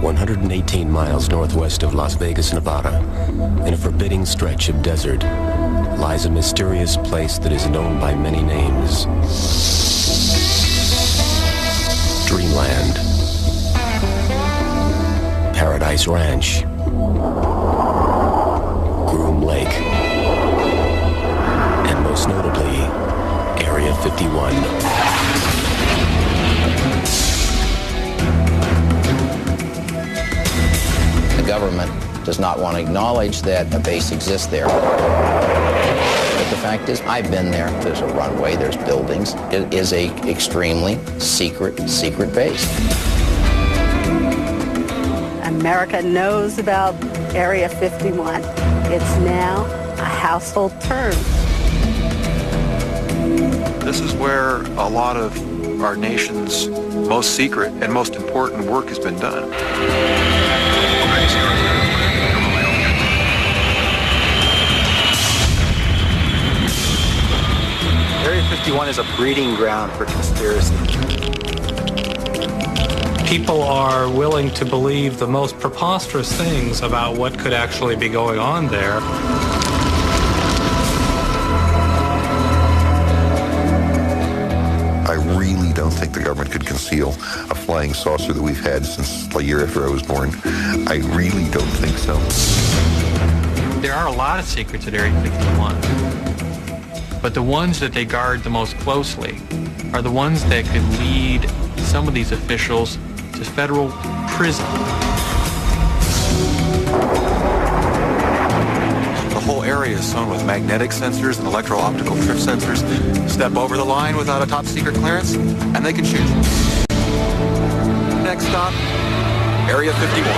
118 miles northwest of Las Vegas, Nevada, in a forbidding stretch of desert, lies a mysterious place that is known by many names. Dreamland, Paradise Ranch, Groom Lake, and most notably, Area 51. The government does not want to acknowledge that a base exists there. But the fact is, I've been there. There's a runway, there's buildings. It is a extremely secret base. America knows about Area 51. It's now a household term. This is where a lot of our nation's most secret and most important work has been done. Area 51 is a breeding ground for conspiracy. People are willing to believe the most preposterous things about what could actually be going on there. I really don't think the government could conceal a flying saucer that we've had since a year after I was born. I really don't think so. There are a lot of secrets at Area 51, but the ones that they guard the most closely are the ones that could lead some of these officials to federal prison. The whole area is sewn with magnetic sensors and electro-optical drift sensors. Step over the line without a top-secret clearance, and they can shoot you. Next stop, Area 51.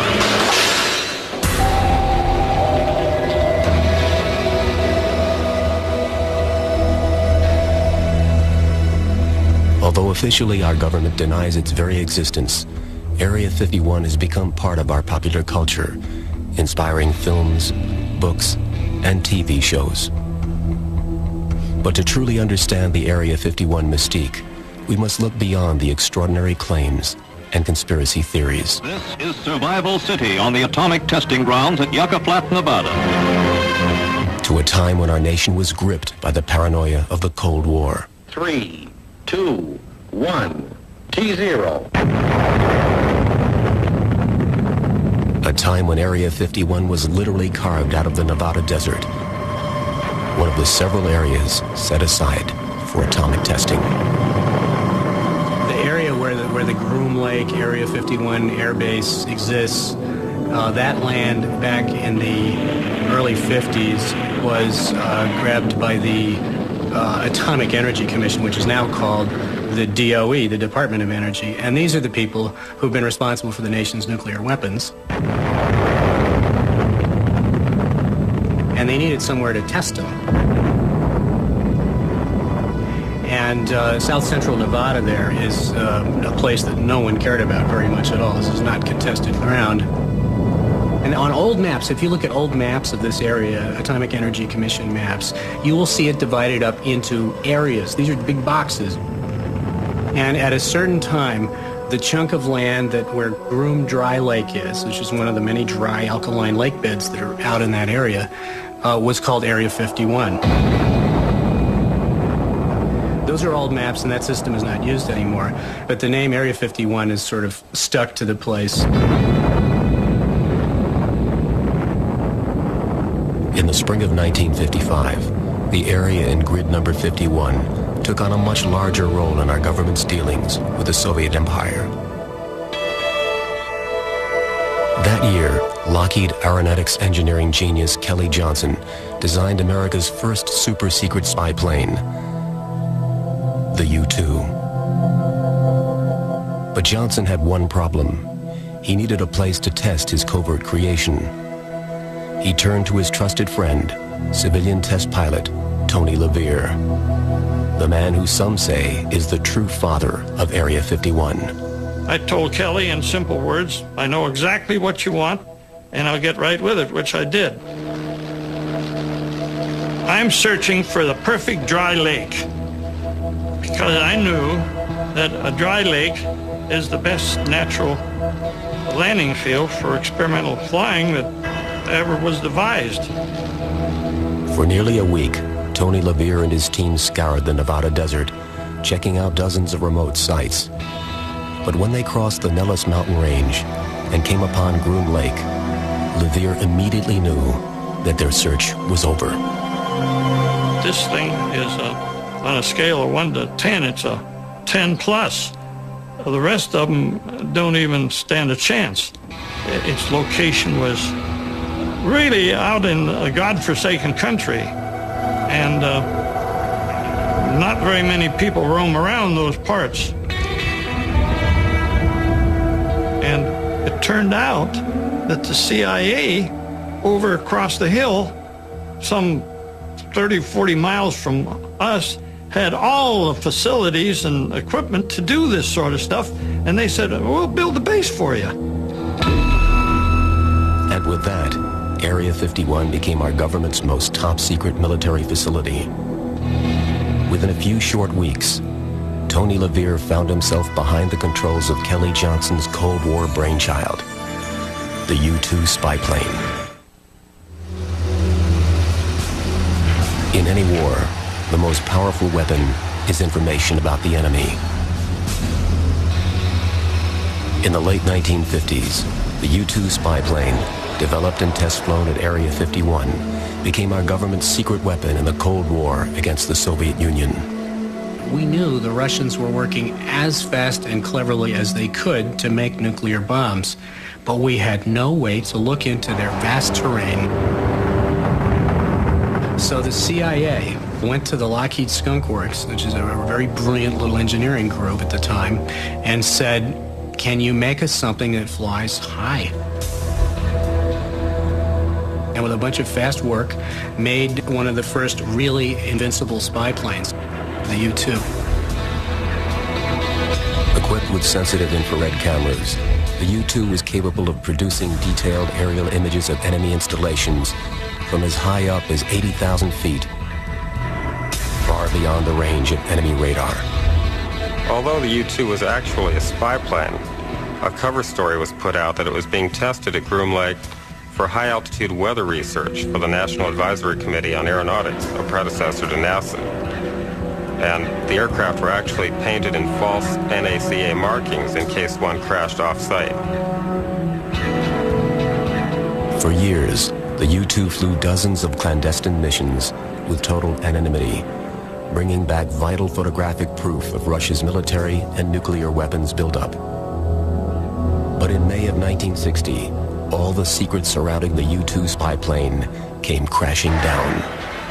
Although officially our government denies its very existence, Area 51 has become part of our popular culture, inspiring films, books, and TV shows. But to truly understand the Area 51 mystique, we must look beyond the extraordinary claims and conspiracy theories. This is Survival City on the atomic testing grounds at Yucca Flat, Nevada. To a time when our nation was gripped by the paranoia of the Cold War. 3, 2, 1, T0. A time when Area 51 was literally carved out of the Nevada desert, one of the several areas set aside for atomic testing. The area where the Groom Lake Area 51 Air Base exists, that land back in the early 50s was grabbed by the Atomic Energy Commission, which is now called the DOE, the Department of Energy. And these are the people who've been responsible for the nation's nuclear weapons. And they needed somewhere to test them. And South Central Nevada there is a place that no one cared about very much at all. This is not contested ground. And on old maps, if you look at old maps of this area, Atomic Energy Commission maps, you will see it divided up into areas. These are big boxes. And at a certain time, the chunk of land where Groom Dry Lake is, which is one of the many dry alkaline lake beds that are out in that area, was called Area 51. Those are old maps, and that system is not used anymore. But the name Area 51 is sort of stuck to the place. In the spring of 1955, the area in grid number 51 took on a much larger role in our government's dealings with the Soviet Empire. That year, Lockheed Aeronautics engineering genius Kelly Johnson designed America's first super-secret spy plane, the U-2. But Johnson had one problem. He needed a place to test his covert creation. He turned to his trusted friend, civilian test pilot Tony LeVere, the man who some say is the true father of Area 51. I told Kelly in simple words, I know exactly what you want, and I'll get right with it, which I did. I'm searching for the perfect dry lake, because I knew that a dry lake is the best natural landing field for experimental flying that ever was devised. For nearly a week, Tony LeVere and his team scoured the Nevada desert, checking out dozens of remote sites. But when they crossed the Nellis Mountain Range and came upon Groom Lake, LeVere immediately knew that their search was over. This thing is, on a scale of 1 to 10, it's a 10 plus. The rest of them don't even stand a chance. Its location was really out in a godforsaken country, and not very many people roam around those parts. And it turned out that the CIA over across the hill, some 30, 40 miles from us, had all the facilities and equipment to do this sort of stuff, and they said, we'll build a base for you. And with that, Area 51 became our government's most top-secret military facility. Within a few short weeks, Tony LeVere found himself behind the controls of Kelly Johnson's Cold War brainchild, the U-2 spy plane. In any war, the most powerful weapon is information about the enemy. In the late 1950s, the U-2 spy plane, developed and test-flown at Area 51, became our government's secret weapon in the Cold War against the Soviet Union. We knew the Russians were working as fast and cleverly as they could to make nuclear bombs, but we had no way to look into their vast terrain. So the CIA went to the Lockheed Skunk Works, which is a very brilliant little engineering group at the time, and said, can you make us something that flies high? And with a bunch of fast work, made one of the first really invincible spy planes, the U-2. Equipped with sensitive infrared cameras, the U-2 was capable of producing detailed aerial images of enemy installations from as high up as 80,000 feet, far beyond the range of enemy radar. Although the U-2 was actually a spy plane, a cover story was put out that it was being tested at Groom Lake for high-altitude weather research for the National Advisory Committee on Aeronautics, a predecessor to NASA. And the aircraft were actually painted in false NACA markings in case one crashed off-site. For years, the U-2 flew dozens of clandestine missions with total anonymity, bringing back vital photographic proof of Russia's military and nuclear weapons buildup. But in May of 1960, all the secrets surrounding the U-2 spy plane came crashing down.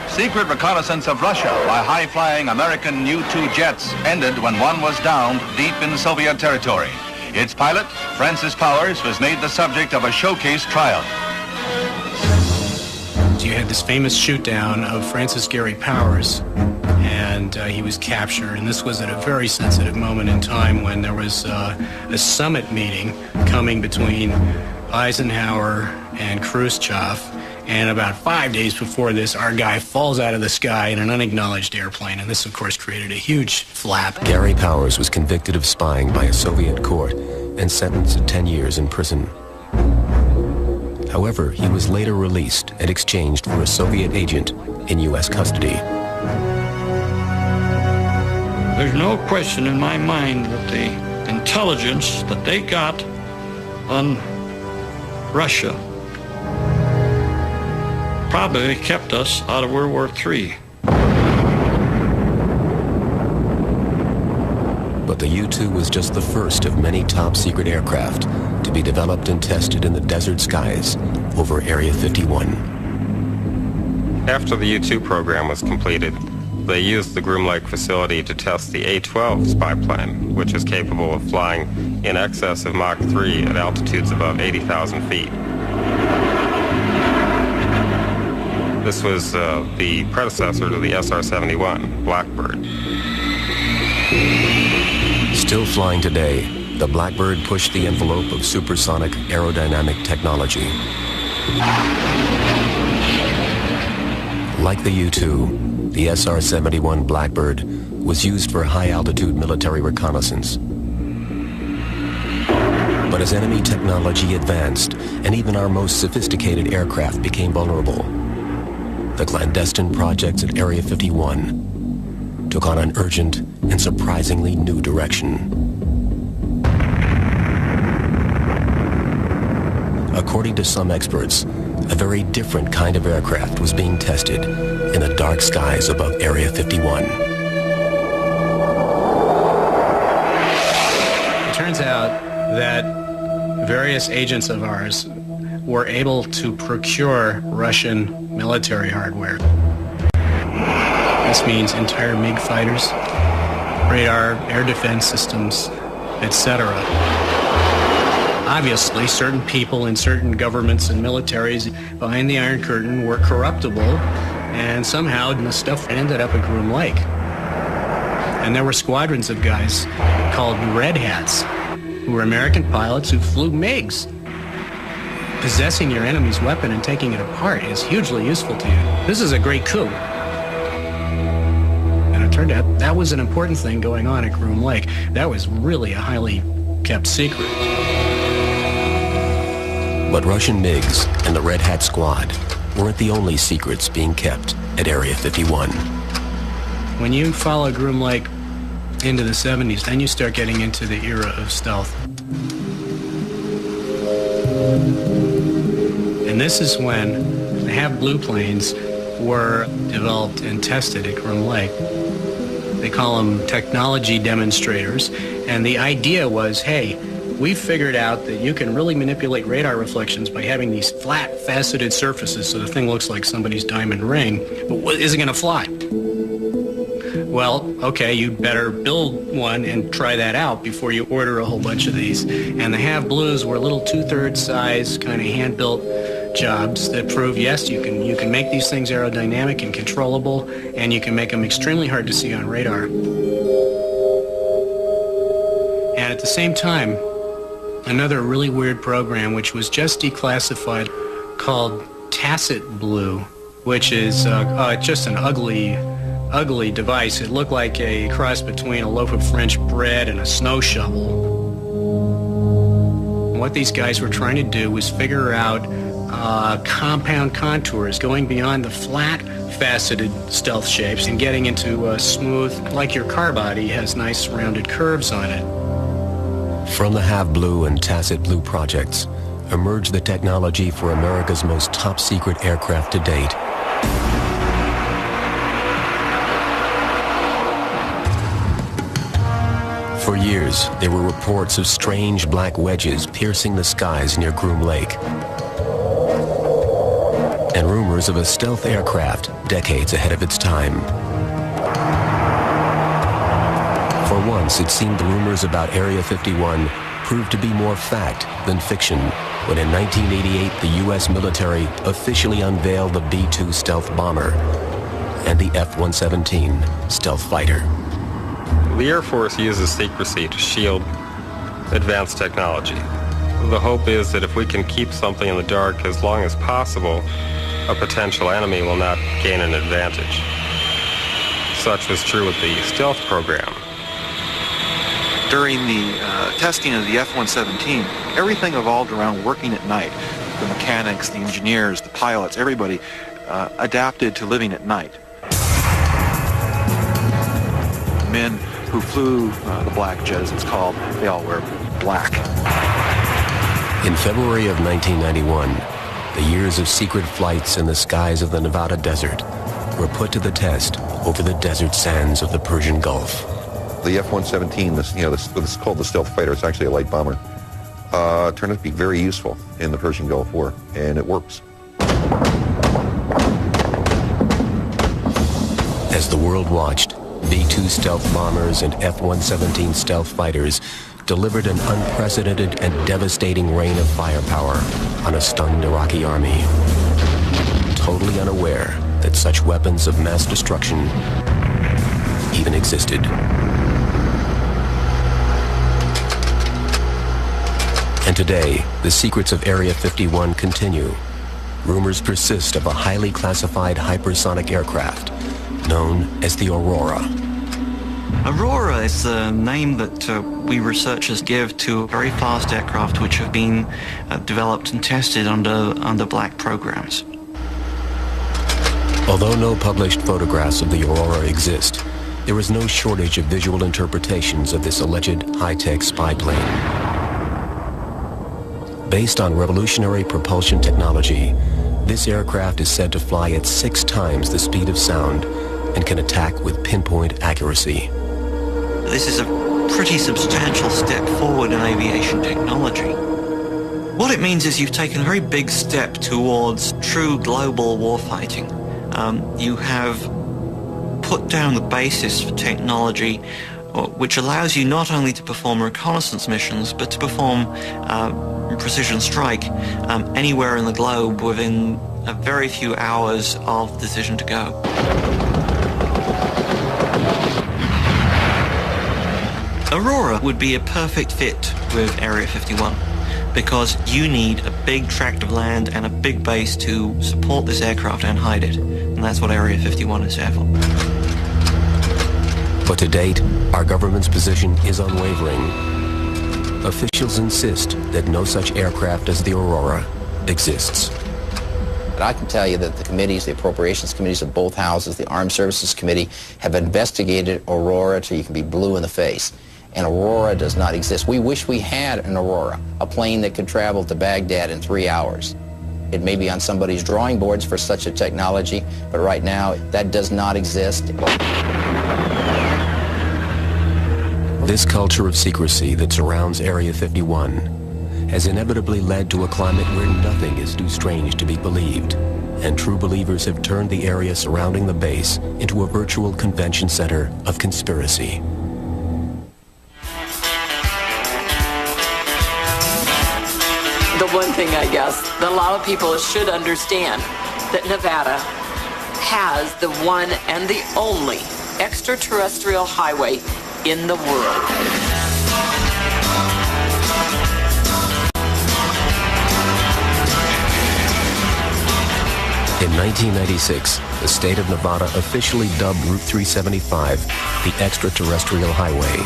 Secret reconnaissance of Russia by high-flying American U-2 jets ended when one was downed deep in Soviet territory. Its pilot, Francis Powers, was made the subject of a showcase trial. You had this famous shoot-down of Francis Gary Powers, and he was captured, and this was at a very sensitive moment in time when there was a summit meeting coming between Eisenhower and Khrushchev, and about 5 days before this, our guy falls out of the sky in an unacknowledged airplane, and this, of course, created a huge flap. Gary Powers was convicted of spying by a Soviet court and sentenced to 10 years in prison. However, he was later released and exchanged for a Soviet agent in U.S. custody. There's no question in my mind that the intelligence that they got on Russia probably kept us out of World War III. But the U-2 was just the first of many top-secret aircraft to be developed and tested in the desert skies over Area 51. After the U-2 program was completed, they used the Groom Lake facility to test the A-12 spy plane, which is capable of flying in excess of Mach 3 at altitudes above 80,000 feet. This was the predecessor to the SR-71, Blackbird. Still flying today, the Blackbird pushed the envelope of supersonic aerodynamic technology. Like the U-2, the SR-71 Blackbird was used for high-altitude military reconnaissance. But as enemy technology advanced, and even our most sophisticated aircraft became vulnerable, the clandestine projects at Area 51 took on an urgent and surprisingly new direction. According to some experts, a very different kind of aircraft was being tested in the dark skies above Area 51. It turns out that various agents of ours were able to procure Russian military hardware. This means entire MiG fighters, radar, air defense systems, etc. Obviously, certain people in certain governments and militaries behind the Iron Curtain were corruptible, and somehow the stuff ended up at Groom Lake. And there were squadrons of guys called Red Hats, who were American pilots who flew MiGs. Possessing your enemy's weapon and taking it apart is hugely useful to you. This is a great coup. And it turned out that was an important thing going on at Groom Lake. That was really a highly kept secret. But Russian MiGs and the Red Hat Squad weren't the only secrets being kept at Area 51. When you follow Groom Lake into the 70s, then you start getting into the era of stealth. And this is when the HAV blue planes were developed and tested at Groom Lake. They call them technology demonstrators. And the idea was, hey, we've figured out that you can really manipulate radar reflections by having these flat, faceted surfaces so the thing looks like somebody's diamond ring, but is it going to fly? Well, okay, you better build one and try that out before you order a whole bunch of these. And the HAV blues were little 2/3 size, kind of hand-built jobs that prove, yes, you can make these things aerodynamic and controllable, and you can make them extremely hard to see on radar. And at the same time, another really weird program, which was just declassified, called Tacit Blue, which is just an ugly device. It looked like a cross between a loaf of French bread and a snow shovel. And what these guys were trying to do was figure out compound contours, going beyond the flat, faceted stealth shapes and getting into smooth, like your car body has nice rounded curves on it. From the HAV Blue and Tacit Blue projects emerged the technology for America's most top-secret aircraft to date. For years, there were reports of strange black wedges piercing the skies near Groom Lake, and rumors of a stealth aircraft decades ahead of its time. For once, it seemed the rumors about Area 51 proved to be more fact than fiction when in 1988 the U.S. military officially unveiled the B-2 stealth bomber and the F-117 stealth fighter. The Air Force uses secrecy to shield advanced technology. The hope is that if we can keep something in the dark as long as possible, a potential enemy will not gain an advantage. Such was true with the stealth program. During the testing of the F-117, everything evolved around working at night. The mechanics, the engineers, the pilots, everybody adapted to living at night. Men who flew the Black Jet, as it's called, they all wear black. In February of 1991, the years of secret flights in the skies of the Nevada desert were put to the test over the desert sands of the Persian Gulf. The F-117, this is called the stealth fighter. It's actually a light bomber. Turned out to be very useful in the Persian Gulf War, and it works. As the world watched, B-2 stealth bombers and F-117 stealth fighters delivered an unprecedented and devastating rain of firepower on a stunned Iraqi army, totally unaware that such weapons of mass destruction even existed. And today, the secrets of Area 51 continue. Rumors persist of a highly classified hypersonic aircraft known as the Aurora. Aurora is the name that we researchers give to very fast aircraft which have been developed and tested under black programs. Although no published photographs of the Aurora exist, there is no shortage of visual interpretations of this alleged high-tech spy plane. Based on revolutionary propulsion technology, this aircraft is said to fly at 6 times the speed of sound and can attack with pinpoint accuracy. This is a pretty substantial step forward in aviation technology. What it means is you've taken a very big step towards true global warfighting. You have put down the basis for technology which allows you not only to perform reconnaissance missions, but to perform precision strike anywhere in the globe within a very few hours of decision to go. Aurora would be a perfect fit with Area 51 because you need a big tract of land and a big base to support this aircraft and hide it. And that's what Area 51 is there for. But to date, our government's position is unwavering. Officials insist that no such aircraft as the Aurora exists. But I can tell you that the committees, the appropriations committees of both houses, the Armed Services Committee, have investigated Aurora till you can be blue in the face. And Aurora does not exist. We wish we had an Aurora, a plane that could travel to Baghdad in 3 hours. It may be on somebody's drawing boards for such a technology, but right now that does not exist. This culture of secrecy that surrounds Area 51 has inevitably led to a climate where nothing is too strange to be believed, and true believers have turned the area surrounding the base into a virtual convention center of conspiracy. The one thing, I guess, that a lot of people should understand, that Nevada has the one and the only extraterrestrial highway in the world. In 1996, the state of Nevada officially dubbed Route 375 the extraterrestrial highway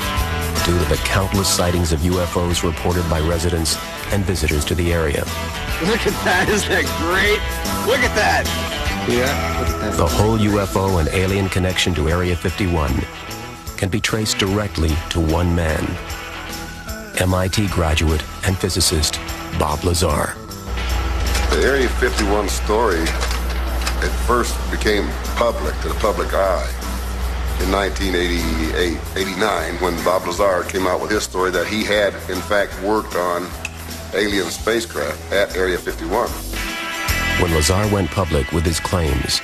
due to the countless sightings of UFOs reported by residents and visitors to the area. Look at that, isn't that great? Look at that! Yeah, look at that. The whole UFO and alien connection to Area 51 can be traced directly to one man, MIT graduate and physicist Bob Lazar. The Area 51 story at first became public, to the public eye, in 1988-89, when Bob Lazar came out with his story that he had, in fact, worked on alien spacecraft at Area 51. When Lazar went public with his claims,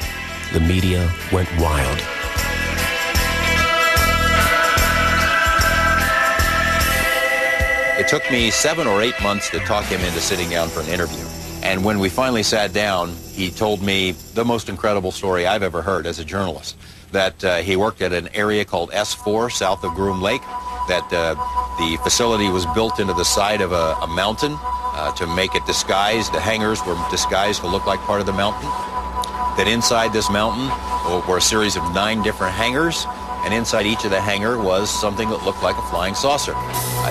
the media went wild. It took me 7 or 8 months to talk him into sitting down for an interview. And when we finally sat down, he told me the most incredible story I've ever heard as a journalist, that he worked at an area called S4 south of Groom Lake, that the facility was built into the side of a mountain to make it disguised. The hangars were disguised to look like part of the mountain. That inside this mountain were a series of 9 different hangars, and inside each of the hangar was something that looked like a flying saucer.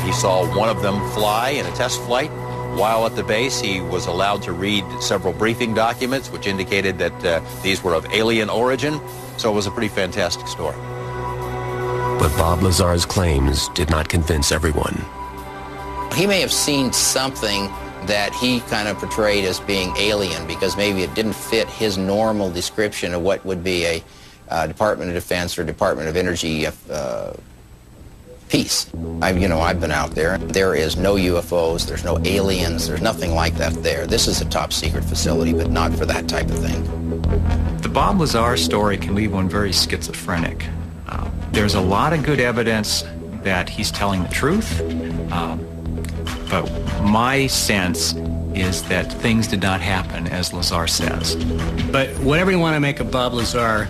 He saw one of them fly in a test flight. While at the base, he was allowed to read several briefing documents which indicated that these were of alien origin, so it was a pretty fantastic story. But Bob Lazar's claims did not convince everyone. He may have seen something that he kind of portrayed as being alien because maybe it didn't fit his normal description of what would be a Department of Defense or Department of Energy piece. I've been out there. There is no UFOs, there's no aliens, there's nothing like that there. This is a top secret facility, but not for that type of thing. The Bob Lazar story can leave one very schizophrenic. There's a lot of good evidence that he's telling the truth, but my sense is that things did not happen as Lazar says. But whatever you want to make of Bob Lazar,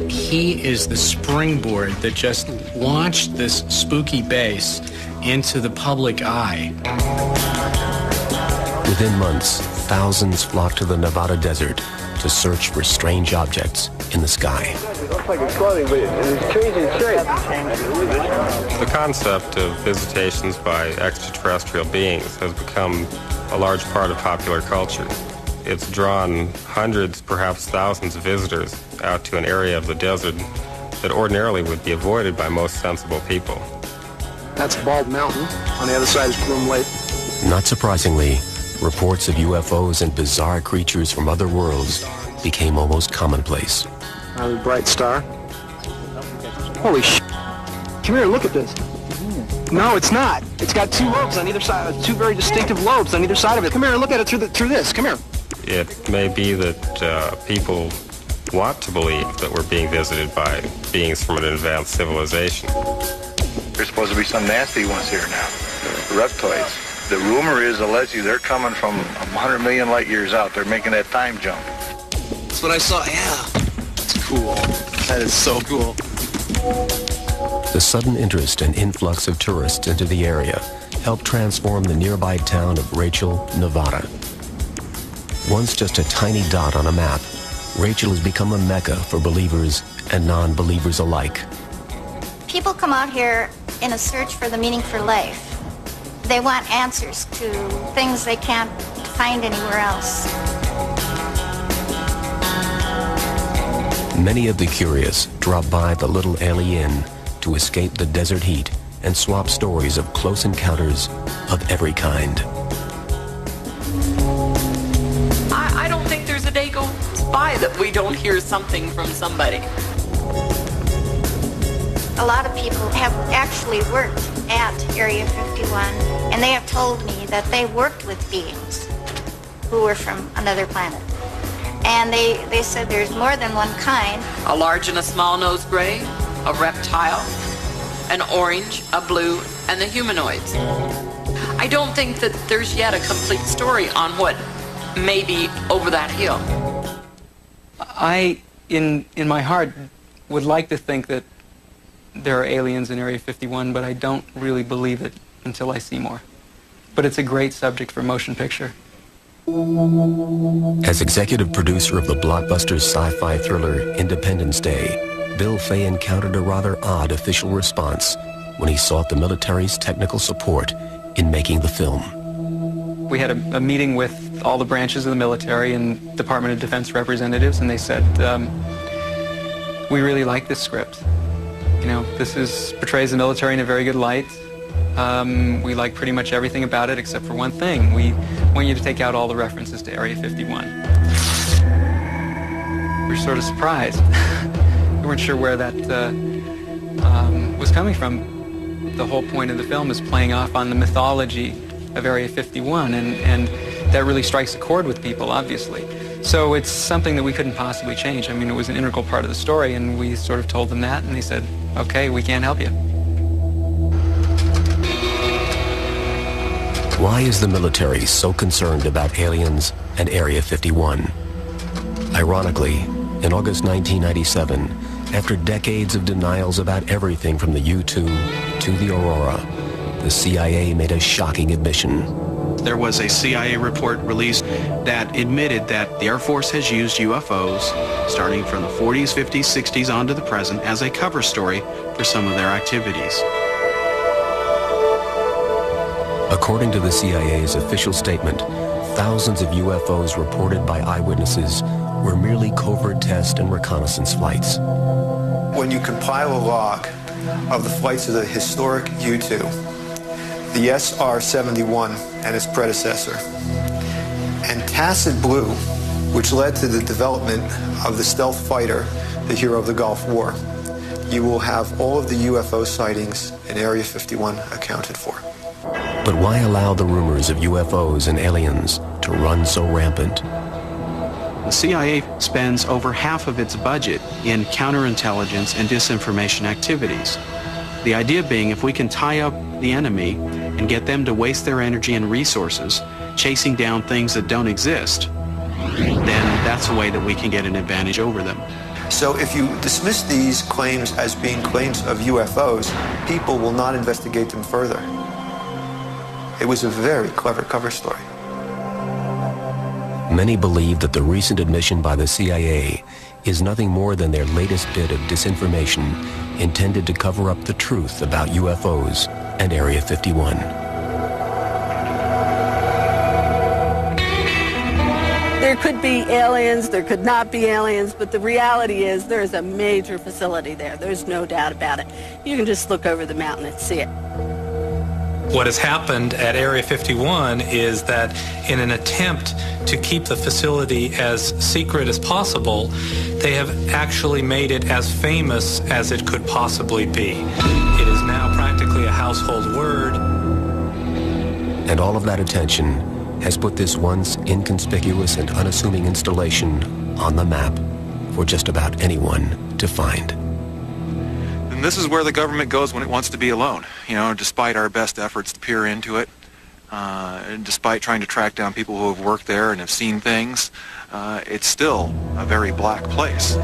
he is the springboard that just launched this spooky base into the public eye. Within months, thousands flock to the Nevada desert to search for strange objects in the sky. It looks like it's floating, but it's changing shape. The concept of visitations by extraterrestrial beings has become a large part of popular culture. It's drawn hundreds, perhaps thousands of visitors out to an area of the desert that ordinarily would be avoided by most sensible people. That's Bald Mountain. On the other side is Groom Lake. Not surprisingly, reports of UFOs and bizarre creatures from other worlds became almost commonplace. A bright star. Holy sh! Come here, look at this. No, it's not. It's got two lobes on either side, two very distinctive lobes on either side of it. Come here and look at it through this. Come here. It may be that people want to believe that we're being visited by beings from an advanced civilization. There's supposed to be some nasty ones here now, the reptoids. The rumor is, allegedly, they're coming from 100 million light years out. They're making that time jump. That's what I saw, yeah. It's cool. That is so cool. The sudden interest and influx of tourists into the area helped transform the nearby town of Rachel, Nevada. Once just a tiny dot on a map, Rachel has become a mecca for believers and non-believers alike. People come out here in a search for the meaning for life. They want answers to things they can't find anywhere else. Many of the curious drop by the Little Alley Inn to escape the desert heat and swap stories of close encounters of every kind. I don't think there's a day goes by that we don't hear something from somebody. A lot of people have actually worked at Area 51, and they have told me that they worked with beings who were from another planet. And they said there's more than one kind. A large and a small-nosed gray, a reptile, an orange, a blue, and the humanoids. I don't think that there's yet a complete story on what may be over that hill. I, in my heart, would like to think that there are aliens in Area 51, but I don't really believe it until I see more. But it's a great subject for motion picture. As executive producer of the blockbuster sci-fi thriller Independence Day, Bill Fay encountered a rather odd official response when he sought the military's technical support in making the film. We had a meeting with all the branches of the military and Department of Defense representatives, and they said, we really like this script. You know, this portrays the military in a very good light. We like pretty much everything about it except for one thing. We want you to take out all the references to Area 51. We were sort of surprised. We weren't sure where that was coming from. The whole point of the film is playing off on the mythology of Area 51, and that really strikes a chord with people, obviously. So it's something that we couldn't possibly change. I mean, it was an integral part of the story, and we sort of told them that, and they said, okay, we can't help you. Why is the military so concerned about aliens and Area 51? Ironically, in August 1997, after decades of denials about everything from the U-2 to the Aurora, the CIA made a shocking admission. There was a CIA report released that admitted that the Air Force has used UFOs starting from the 40s, 50s, 60s on to the present as a cover story for some of their activities. According to the CIA's official statement, thousands of UFOs reported by eyewitnesses were merely covert test and reconnaissance flights. When you compile a log of the flights of the historic U-2, the SR-71 and its predecessor, and Tacit Blue, which led to the development of the stealth fighter, the hero of the Gulf War, you will have all of the UFO sightings in Area 51 accounted for. But why allow the rumors of UFOs and aliens to run so rampant? The CIA spends over half of its budget in counterintelligence and disinformation activities. The idea being, if we can tie up the enemy and get them to waste their energy and resources chasing down things that don't exist, then that's a way that we can get an advantage over them. So if you dismiss these claims as being claims of UFOs, people will not investigate them further. It was a very clever cover story. Many believe that the recent admission by the CIA is nothing more than their latest bit of disinformation intended to cover up the truth about UFOs and Area 51. There could be aliens, there could not be aliens, but the reality is there's a major facility there. There's no doubt about it. You can just look over the mountain and see it. What has happened at Area 51 is that in an attempt to keep the facility as secret as possible, they have actually made it as famous as it could possibly be. It is now practically a household word. And all of that attention has put this once inconspicuous and unassuming installation on the map for just about anyone to find. And this is where the government goes when it wants to be alone. You know, despite our best efforts to peer into it, and despite trying to track down people who have worked there and have seen things, it's still a very black place.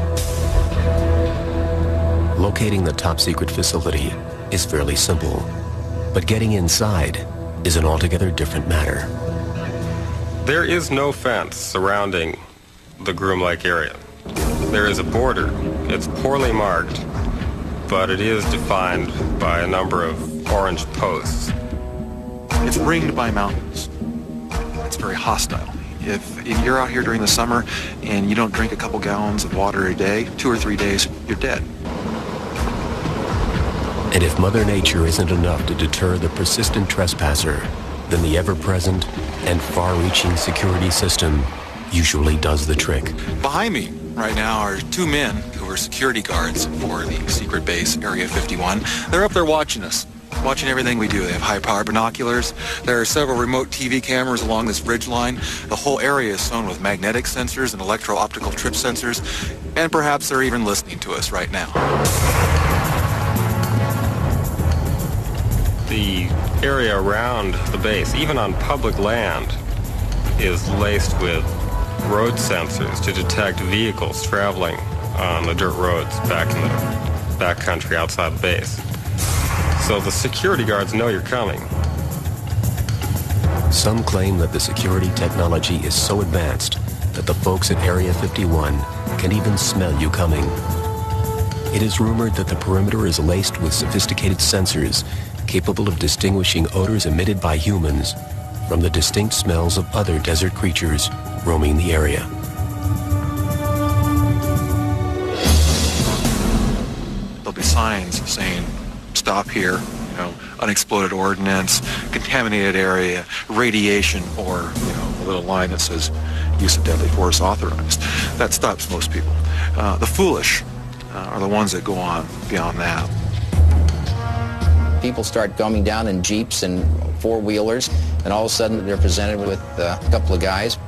Locating the top-secret facility is fairly simple, but getting inside is an altogether different matter. There is no fence surrounding the Groom Lake area. There is a border. It's poorly marked, but it is defined by a number of orange posts. It's ringed by mountains. It's very hostile. If you're out here during the summer and you don't drink a couple gallons of water a day, 2 or 3 days, you're dead. And if Mother Nature isn't enough to deter the persistent trespasser, then the ever-present and far-reaching security system usually does the trick. Behind me right now are 2 men who are security guards for the secret base, Area 51. They're up there watching us, watching everything we do. They have high-power binoculars. There are several remote TV cameras along this ridge line. The whole area is sewn with magnetic sensors and electro-optical trip sensors, and perhaps they're even listening to us right now. The area around the base, even on public land, is laced with road sensors to detect vehicles traveling on the dirt roads back in the backcountry outside the base. So the security guards know you're coming. Some claim that the security technology is so advanced that the folks at Area 51 can even smell you coming. It is rumored that the perimeter is laced with sophisticated sensors capable of distinguishing odors emitted by humans from the distinct smells of other desert creatures roaming the area. There'll be signs saying, stop here, you know, unexploded ordnance, contaminated area, radiation, or, you know, a little line that says use of deadly force authorized. That stops most people. The foolish are the ones that go on beyond that. People start coming down in Jeeps and four-wheelers, and all of a sudden they're presented with a couple of guys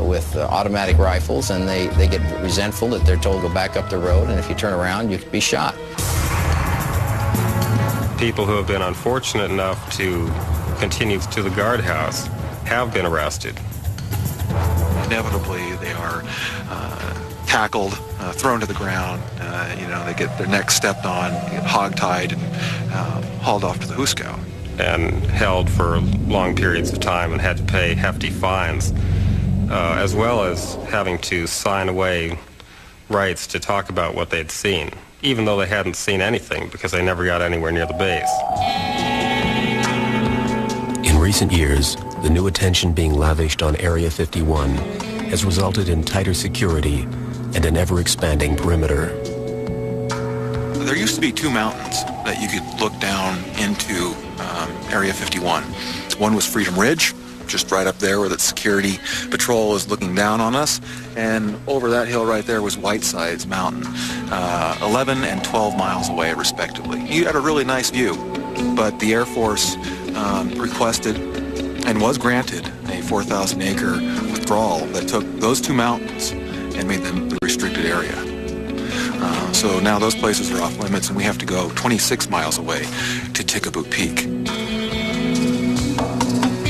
with automatic rifles, and they get resentful that they're told to go back up the road, and if you turn around, you could be shot. People who have been unfortunate enough to continue to the guardhouse have been arrested. Inevitably, they are tackled, thrown to the ground. You know, they get their necks stepped on, get hogtied, and hauled off to the hoosegow. And held for long periods of time and had to pay hefty fines, as well as having to sign away rights to talk about what they'd seen, even though they hadn't seen anything because they never got anywhere near the base. In recent years, the new attention being lavished on Area 51 has resulted in tighter security and an ever-expanding perimeter. There used to be 2 mountains that you could look down into Area 51. One was Freedom Ridge, just right up there where the security patrol is looking down on us, and over that hill right there was Whitesides Mountain, 11 and 12 miles away respectively. You had a really nice view, but the Air Force requested and was granted a 4,000-acre withdrawal that took those 2 mountains and made them the restricted area. So now those places are off limits, and we have to go 26 miles away to Tikaboo Peak.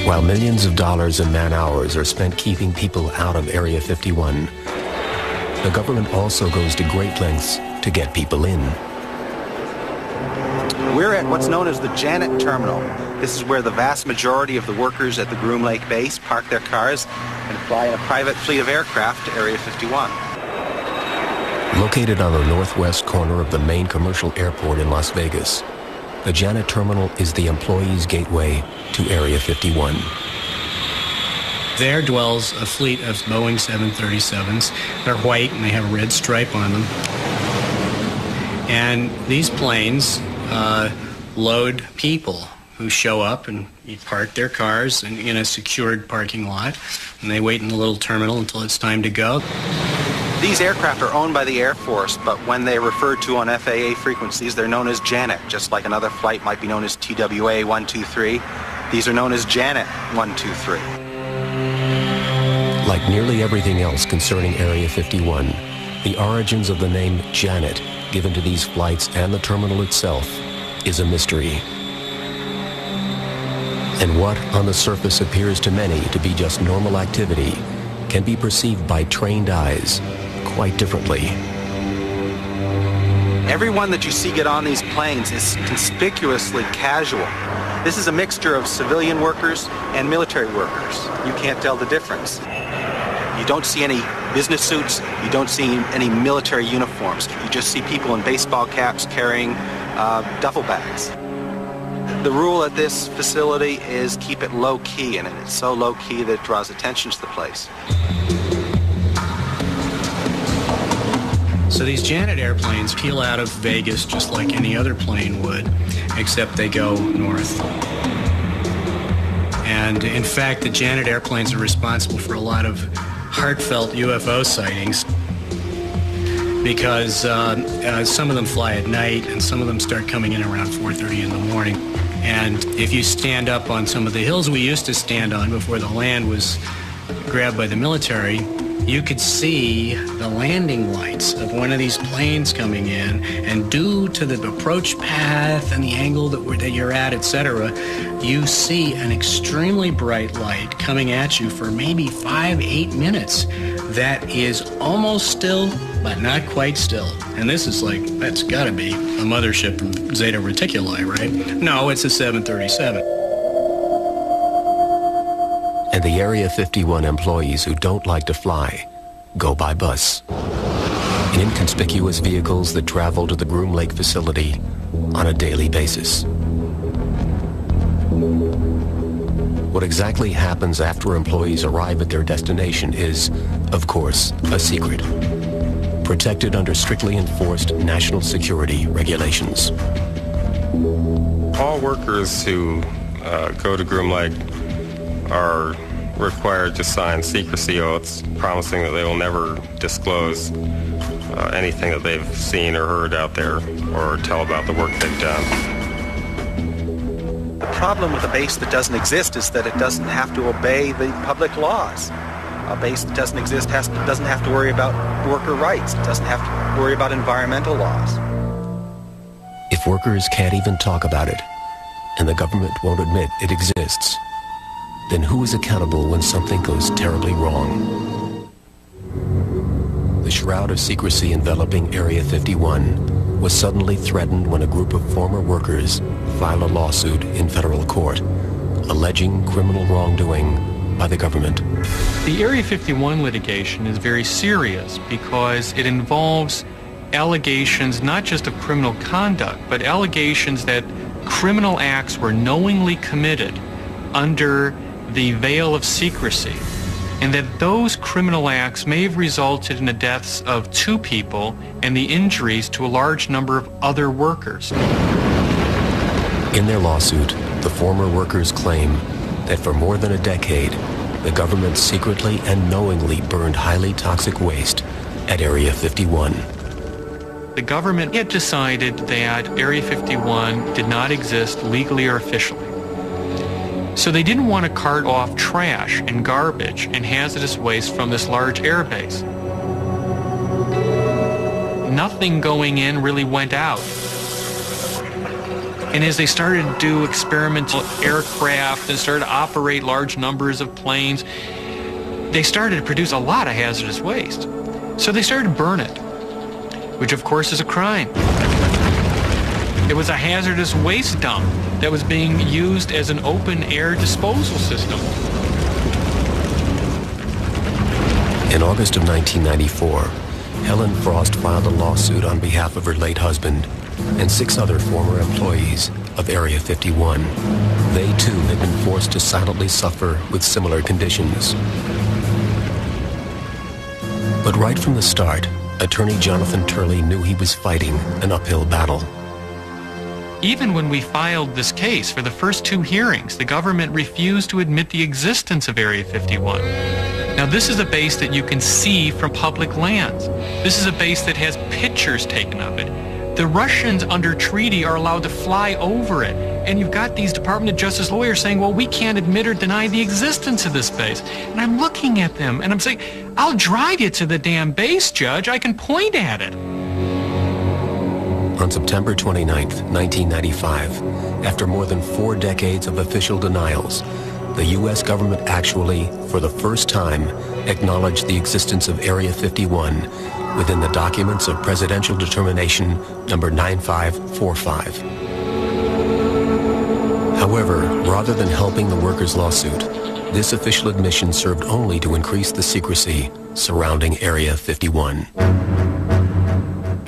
While millions of dollars and man-hours are spent keeping people out of Area 51, the government also goes to great lengths to get people in. We're at what's known as the Janet Terminal. This is where the vast majority of the workers at the Groom Lake base park their cars and fly in a private fleet of aircraft to Area 51. Located on the northwest corner of the main commercial airport in Las Vegas, the Janet Terminal is the employees' gateway to Area 51. There dwells a fleet of Boeing 737s. They're white and they have a red stripe on them. And these planes load people who show up and park their cars in a secured parking lot, and they wait in the little terminal until it's time to go. These aircraft are owned by the Air Force, but when they're referred to on FAA frequencies, they're known as Janet, just like another flight might be known as TWA 123. These are known as Janet 123. Like nearly everything else concerning Area 51, the origins of the name Janet given to these flights and the terminal itself is a mystery. And what on the surface appears to many to be just normal activity can be perceived by trained eyes quite differently. Everyone that you see get on these planes is conspicuously casual. This is a mixture of civilian workers and military workers. You can't tell the difference. You don't see any business suits. You don't see any military uniforms. You just see people in baseball caps carrying duffel bags. The rule at this facility is keep it low-key, and it's so low-key that it draws attention to the place. So these Janet airplanes peel out of Vegas just like any other plane would, except they go north. And in fact, the Janet airplanes are responsible for a lot of heartfelt UFO sightings because some of them fly at night and some of them start coming in around 4:30 in the morning. And if you stand up on some of the hills we used to stand on before the land was grabbed by the military, you could see the landing lights of one of these planes coming in, and due to the approach path and the angle that you're at, etc., you see an extremely bright light coming at you for maybe 5-8 minutes that is almost still, but not quite still. And this is like, that's gotta be a mothership from Zeta Reticuli, right? No, it's a 737. And the Area 51 employees who don't like to fly go by bus in inconspicuous vehicles that travel to the Groom Lake facility on a daily basis. What exactly happens after employees arrive at their destination is, of course, a secret, protected under strictly enforced national security regulations. All workers who go to Groom Lake are required to sign secrecy oaths promising that they will never disclose anything that they've seen or heard out there or tell about the work they've done. The problem with a base that doesn't exist is that it doesn't have to obey the public laws. A base that doesn't exist doesn't have to worry about worker rights. It doesn't have to worry about environmental laws. If workers can't even talk about it, and the government won't admit it exists, then who is accountable when something goes terribly wrong? The shroud of secrecy enveloping Area 51 was suddenly threatened when a group of former workers filed a lawsuit in federal court, alleging criminal wrongdoing by the government. The Area 51 litigation is very serious because it involves allegations not just of criminal conduct, but allegations that criminal acts were knowingly committed under the veil of secrecy, and that those criminal acts may have resulted in the deaths of 2 people and the injuries to a large number of other workers. In their lawsuit, the former workers claim that for more than a decade, the government secretly and knowingly burned highly toxic waste at Area 51. The government had decided that Area 51 did not exist legally or officially. So they didn't want to cart off trash and garbage and hazardous waste from this large airbase. Nothing going in really went out. And as they started to do experimental aircraft and started to operate large numbers of planes, they started to produce a lot of hazardous waste. So they started to burn it, which of course is a crime. It was a hazardous waste dump. that was being used as an open-air disposal system. In August of 1994, Helen Frost filed a lawsuit on behalf of her late husband and 6 other former employees of Area 51. They too had been forced to silently suffer with similar conditions. But right from the start, attorney Jonathan Turley knew he was fighting an uphill battle. Even when we filed this case for the first 2 hearings, the government refused to admit the existence of Area 51. Now, this is a base that you can see from public lands. This is a base that has pictures taken of it. The Russians, under treaty, are allowed to fly over it. And you've got these Department of Justice lawyers saying, well, we can't admit or deny the existence of this base. And I'm looking at them, and I'm saying, I'll drive you to the damn base, Judge. I can point at it. On September 29th, 1995, after more than 4 decades of official denials, the U.S. government actually, for the first time, acknowledged the existence of Area 51 within the documents of Presidential Determination number 9545. However, rather than helping the workers' lawsuit, this official admission served only to increase the secrecy surrounding Area 51.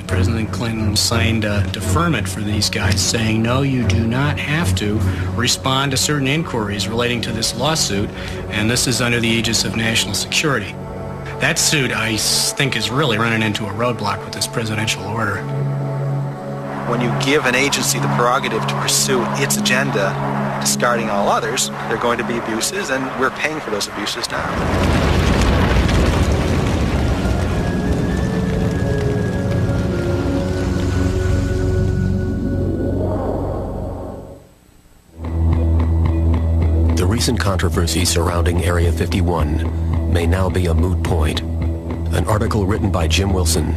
President Clinton signed a deferment for these guys saying, no, you do not have to respond to certain inquiries relating to this lawsuit, and this is under the aegis of national security. That suit, I think, is really running into a roadblock with this presidential order. When you give an agency the prerogative to pursue its agenda, discarding all others, there are going to be abuses, and we're paying for those abuses now. The recent controversy surrounding Area 51 may now be a moot point. An article written by Jim Wilson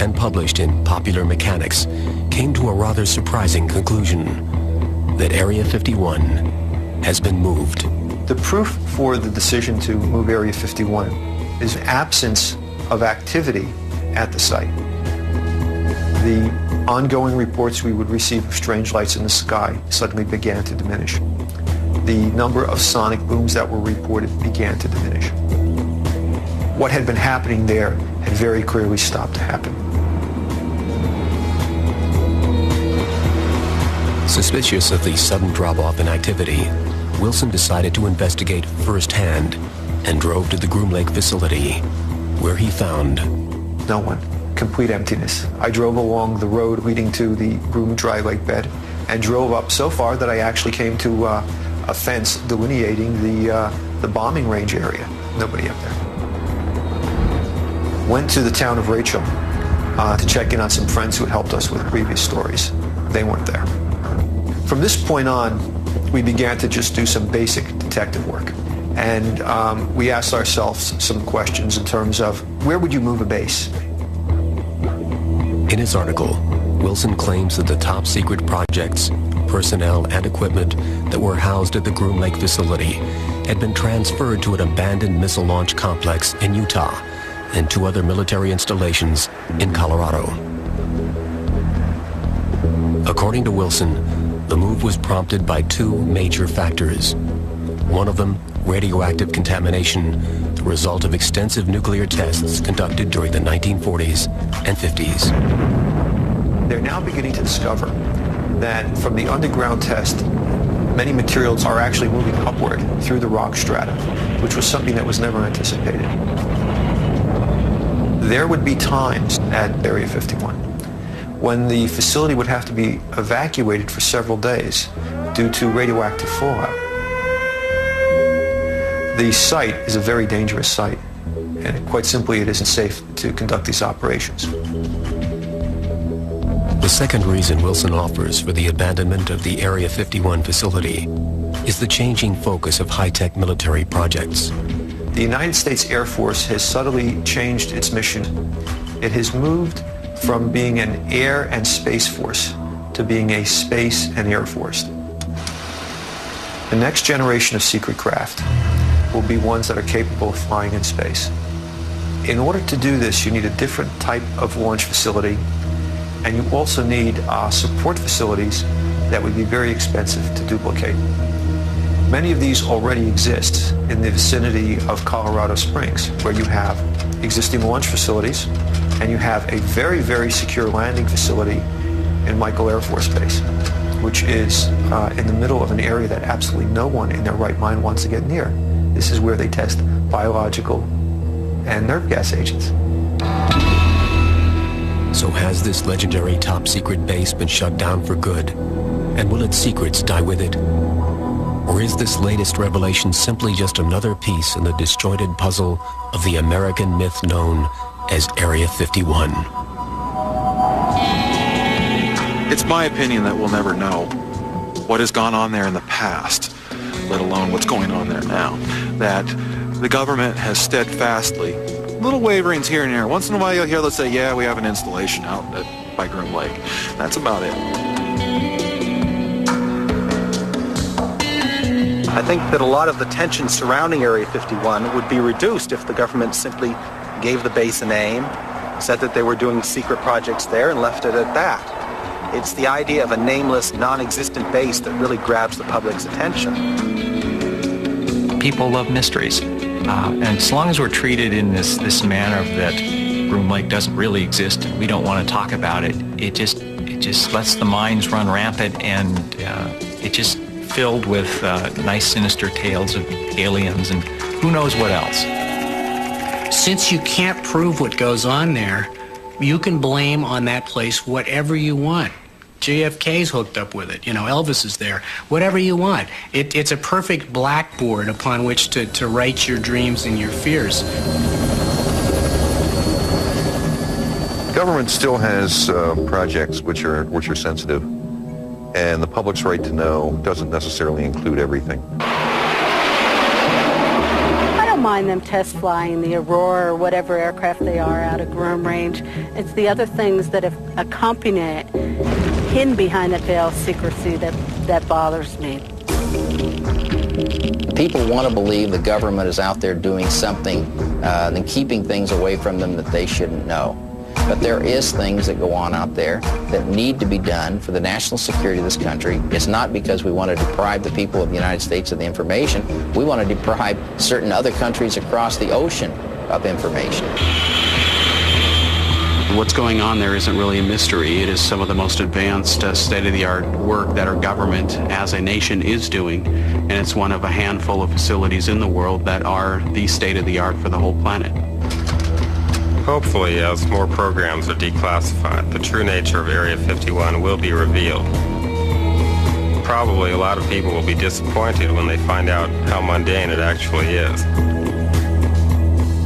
and published in Popular Mechanics came to a rather surprising conclusion that Area 51 has been moved. The proof for the decision to move Area 51 is absence of activity at the site. The ongoing reports we would receive of strange lights in the sky suddenly began to diminish. The number of sonic booms that were reported began to diminish. What had been happening there had very clearly stopped to happen. Suspicious of the sudden drop-off in activity, Wilson decided to investigate firsthand and drove to the Groom Lake facility, where he found no one. Complete emptiness. I drove along the road leading to the Groom Dry Lake bed and drove up so far that I actually came to a fence delineating the bombing range area. Nobody up there. Went to the town of Rachel to check in on some friends who had helped us with previous stories. They weren't there. From this point on, we began to just do some basic detective work. And we asked ourselves some questions in terms of, where would you move a base? In his article, Wilson claims that the top secret projects, personnel, and equipment that were housed at the Groom Lake facility had been transferred to an abandoned missile launch complex in Utah and 2 other military installations in Colorado. According to Wilson, the move was prompted by 2 major factors. One of them, radioactive contamination, the result of extensive nuclear tests conducted during the 1940s and 50s. They're now beginning to discover that from the underground test, many materials are actually moving upward through the rock strata, which was something that was never anticipated. There would be times at Area 51 when the facility would have to be evacuated for several days due to radioactive fallout. The site is a very dangerous site, and quite simply it isn't safe to conduct these operations. The second reason Wilson offers for the abandonment of the Area 51 facility is the changing focus of high-tech military projects. The United States Air Force has subtly changed its mission. It has moved from being an air and space force to being a space and air force. The next generation of secret craft will be ones that are capable of flying in space. In order to do this, you need a different type of launch facility, and you also need support facilities that would be very expensive to duplicate. Many of these already exist in the vicinity of Colorado Springs, where you have existing launch facilities and you have a very, very secure landing facility in Michael Air Force Base, which is in the middle of an area that absolutely no one in their right mind wants to get near. This is where they test biological and nerve gas agents. So has this legendary top-secret base been shut down for good? And will its secrets die with it? Or is this latest revelation simply just another piece in the disjointed puzzle of the American myth known as Area 51? It's my opinion that we'll never know what has gone on there in the past, let alone what's going on there now. That the government has steadfastly, little waverings here and there. Once in a while you'll hear, let's say, yeah, we have an installation out by Groom Lake. That's about it. I think that a lot of the tension surrounding Area 51 would be reduced if the government simply gave the base a name, said that they were doing secret projects there, and left it at that. It's the idea of a nameless, non-existent base that really grabs the public's attention. People love mysteries. And as long as we're treated in this manner that Groom Lake doesn't really exist and we don't want to talk about it, it just lets the minds run rampant, and it just filled with nice sinister tales of aliens and who knows what else. Since you can't prove what goes on there, you can blame on that place whatever you want. JFK's hooked up with it. You know, Elvis is there. Whatever you want. It's a perfect blackboard upon which to write your dreams and your fears. Government still has projects which are sensitive, and the public's right to know doesn't necessarily include everything. I don't mind them test flying the Aurora or whatever aircraft they are out of Groom Range. It's the other things that have accompanied it, hidden behind that veil of secrecy, that bothers me. People want to believe the government is out there doing something and keeping things away from them that they shouldn't know. But there is things that go on out there that need to be done for the national security of this country. It's not because we want to deprive the people of the United States of the information. We want to deprive certain other countries across the ocean of information. What's going on there isn't really a mystery. It is some of the most advanced state-of-the-art work that our government as a nation is doing, and it's one of a handful of facilities in the world that are the state-of-the-art for the whole planet. Hopefully, as more programs are declassified, the true nature of Area 51 will be revealed. Probably a lot of people will be disappointed when they find out how mundane it actually is.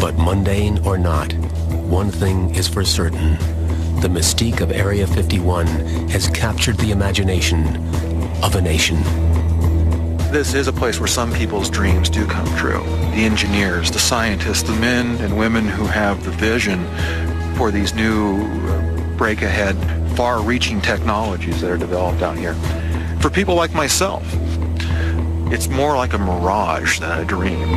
But mundane or not, one thing is for certain. The mystique of Area 51 has captured the imagination of a nation. This is a place where some people's dreams do come true. The engineers, the scientists, the men and women who have the vision for these new break-ahead, far-reaching technologies that are developed out here. For people like myself, it's more like a mirage than a dream.